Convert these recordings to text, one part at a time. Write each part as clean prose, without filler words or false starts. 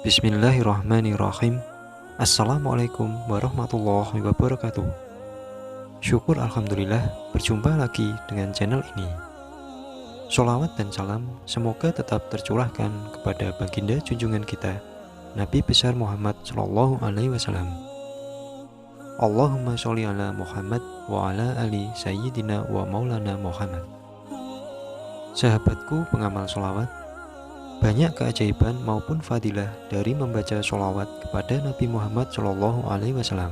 Bismillahirrahmanirrahim. Assalamualaikum warahmatullahi wabarakatuh. Syukur alhamdulillah berjumpa lagi dengan channel ini. Sholawat dan salam semoga tetap tercurahkan kepada baginda junjungan kita Nabi besar Muhammad Shallallahu Alaihi Wasallam. Allahumma sholli ala Muhammad wa ala ali sayyidina wa maulana Muhammad. Sahabatku pengamal sholawat, banyak keajaiban maupun fadilah dari membaca sholawat kepada Nabi Muhammad Shallallahu Alaihi Wasallam.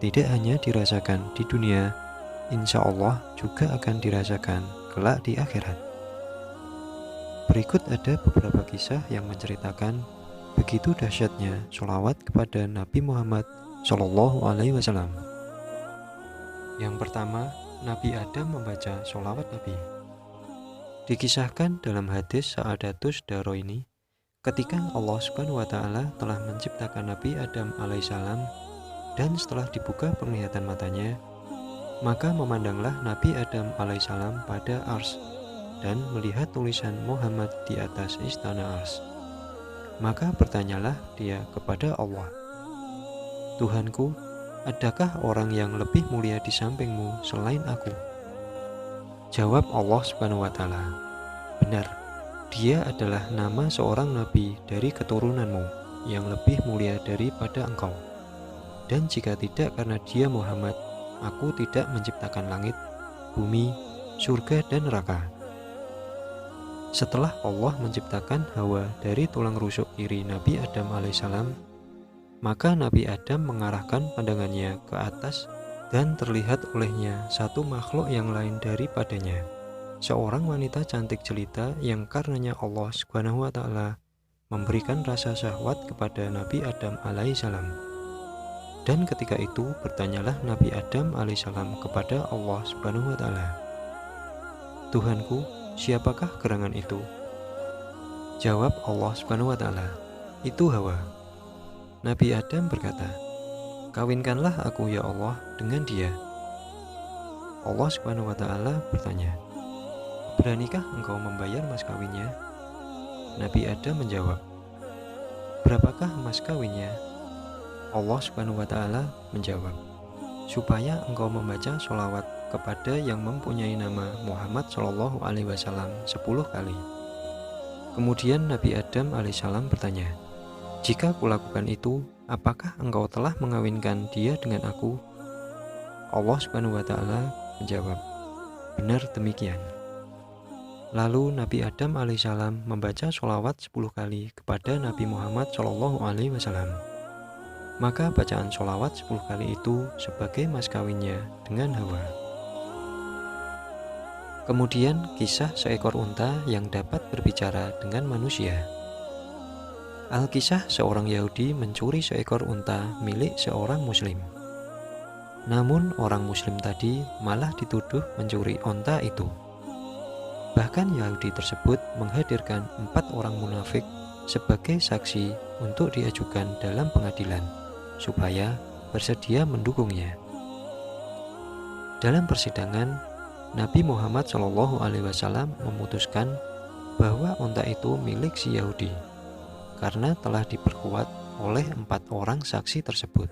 Tidak hanya dirasakan di dunia, insya Allah juga akan dirasakan kelak di akhirat. Berikut ada beberapa kisah yang menceritakan begitu dahsyatnya sholawat kepada Nabi Muhammad Shallallahu Alaihi Wasallam. Yang pertama, Nabi Adam membaca sholawat Nabi. Dikisahkan dalam hadis Sa'adatus Daroini, ketika Allah Subhanahu wa Ta'ala telah menciptakan Nabi Adam alaihissalam dan setelah dibuka penglihatan matanya, maka memandanglah Nabi Adam alaihissalam pada ars dan melihat tulisan Muhammad di atas istana ars. Maka bertanyalah dia kepada Allah, Tuhanku, adakah orang yang lebih mulia di sampingmu selain aku? Jawab Allah Subhanahu wa Ta'ala, benar, dia adalah nama seorang nabi dari keturunanmu yang lebih mulia daripada engkau. Dan jika tidak karena dia Muhammad, aku tidak menciptakan langit, bumi, surga dan neraka. Setelah Allah menciptakan Hawa dari tulang rusuk kiri Nabi Adam alaihissalam, maka Nabi Adam mengarahkan pandangannya ke atas dan terlihat olehnya satu makhluk yang lain daripadanya, seorang wanita cantik jelita yang karenanya Allah Subhanahu wa Ta'ala memberikan rasa syahwat kepada Nabi Adam alaihissalam. Dan ketika itu bertanyalah Nabi Adam alaihissalam kepada Allah Subhanahu wa Ta'ala, Tuhanku, siapakah gerangan itu? Jawab Allah Subhanahu wa Ta'ala, itu Hawa. Nabi Adam berkata, kawinkanlah aku ya Allah dengan dia. Allah Subhanahu wa Ta'ala bertanya, beranikah engkau membayar mas kawinnya? Nabi Adam menjawab, berapakah mas kawinnya? Allah Subhanahu wa Ta'ala menjawab, supaya engkau membaca sholawat kepada yang mempunyai nama Muhammad Shallallahu Alaihi Wasallam 10 kali. Kemudian Nabi Adam alaihissalam bertanya, jika kulakukan itu, apakah engkau telah mengawinkan dia dengan aku? Allah Subhanahu wa Ta'ala menjawab, benar demikian. Lalu Nabi Adam alaihissalam membaca sholawat 10 kali kepada Nabi Muhammad Shallallahu Alaihi Wasallam. Maka bacaan sholawat 10 kali itu sebagai mas kawinnya dengan Hawa. Kemudian kisah seekor unta yang dapat berbicara dengan manusia. Alkisah seorang Yahudi mencuri seekor unta milik seorang Muslim. Namun orang Muslim tadi malah dituduh mencuri unta itu. Bahkan Yahudi tersebut menghadirkan 4 orang munafik sebagai saksi untuk diajukan dalam pengadilan, supaya bersedia mendukungnya. Dalam persidangan, Nabi Muhammad SAW memutuskan bahwa unta itu milik si Yahudi, karena telah diperkuat oleh 4 orang saksi tersebut.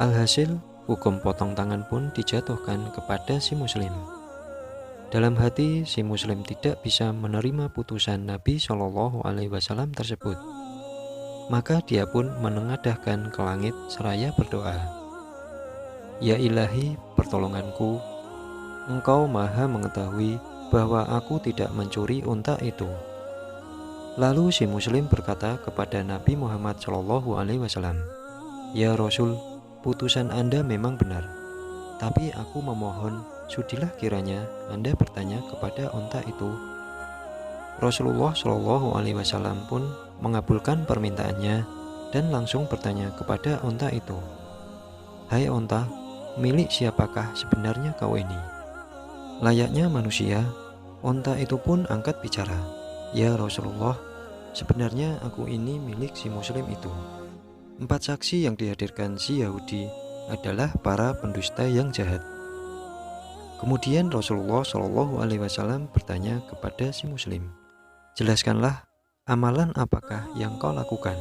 Alhasil, hukum potong tangan pun dijatuhkan kepada si Muslim. Dalam hati, si Muslim tidak bisa menerima putusan Nabi Shallallahu Alaihi Wasallam tersebut. Maka dia pun menengadahkan ke langit seraya berdoa, ya ilahi pertolonganku, engkau maha mengetahui bahwa aku tidak mencuri unta itu. Lalu si Muslim berkata kepada Nabi Muhammad Shallallahu Alaihi Wasallam, ya Rasul, putusan Anda memang benar, tapi aku memohon sudilah kiranya Anda bertanya kepada unta itu. Rasulullah Shallallahu Alaihi Wasallam pun mengabulkan permintaannya dan langsung bertanya kepada unta itu, hai unta, milik siapakah sebenarnya kau ini? Layaknya manusia, unta itu pun angkat bicara, ya Rasulullah, sebenarnya aku ini milik si Muslim itu. 4 saksi yang dihadirkan si Yahudi adalah para pendusta yang jahat. Kemudian Rasulullah SAW bertanya kepada si Muslim, jelaskanlah amalan apakah yang kau lakukan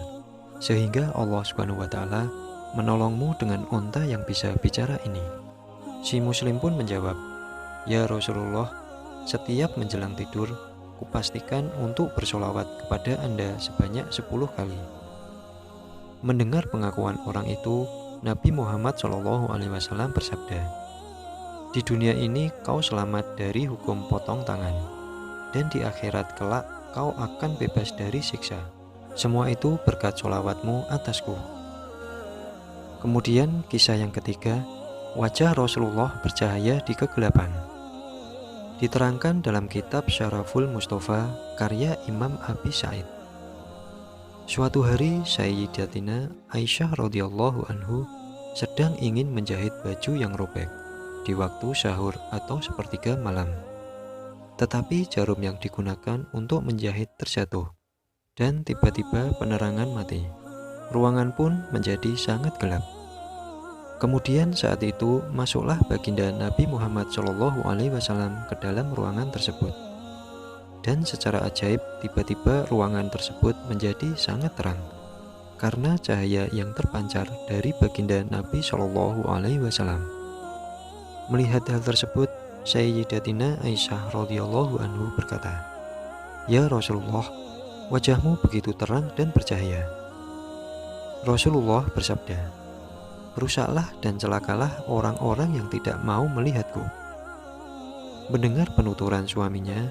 sehingga Allah Subhanahu wa Ta'ala menolongmu dengan unta yang bisa bicara ini?" Si Muslim pun menjawab, "Ya Rasulullah, setiap menjelang tidur, kupastikan untuk bersolawat kepada Anda sebanyak 10 kali." Mendengar pengakuan orang itu, Nabi Muhammad SAW bersabda, "Di dunia ini kau selamat dari hukum potong tangan, dan di akhirat kelak kau akan bebas dari siksa. Semua itu berkat sholawatmu atasku." Kemudian kisah yang ketiga, wajah Rasulullah bercahaya di kegelapan. Diterangkan dalam kitab Syaraful Mustafa karya Imam Abi Sa'id. Suatu hari Sayyidatina Aisyah radhiyallahu anhu sedang ingin menjahit baju yang robek di waktu sahur atau sepertiga malam. Tetapi jarum yang digunakan untuk menjahit terjatuh dan tiba-tiba penerangan mati. Ruangan pun menjadi sangat gelap. Kemudian saat itu masuklah baginda Nabi Muhammad SAW ke dalam ruangan tersebut. Dan secara ajaib tiba-tiba ruangan tersebut menjadi sangat terang karena cahaya yang terpancar dari baginda Nabi SAW. Melihat hal tersebut, Sayyidatina Aisyah radhiyallahu anhu berkata, "Ya Rasulullah, wajahmu begitu terang dan bercahaya." Rasulullah bersabda, "Rusaklah dan celakalah orang-orang yang tidak mau melihatku." Mendengar penuturan suaminya,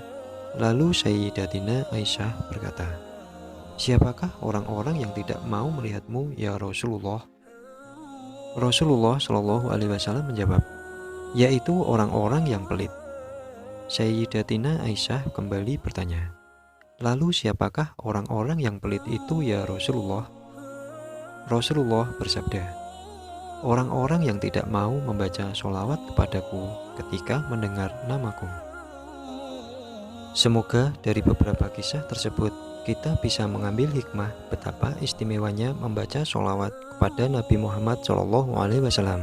lalu Sayyidatina Aisyah berkata, "Siapakah orang-orang yang tidak mau melihatmu, ya Rasulullah?" Rasulullah SAW menjawab, "Yaitu orang-orang yang pelit." Sayyidatina Aisyah kembali bertanya, "Lalu siapakah orang-orang yang pelit itu, ya Rasulullah?" Rasulullah bersabda, "Orang-orang yang tidak mau membaca sholawat kepadaku ketika mendengar namaku." Semoga dari beberapa kisah tersebut kita bisa mengambil hikmah betapa istimewanya membaca sholawat kepada Nabi Muhammad SAW.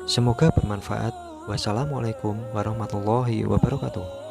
Semoga bermanfaat. Wassalamualaikum warahmatullahi wabarakatuh.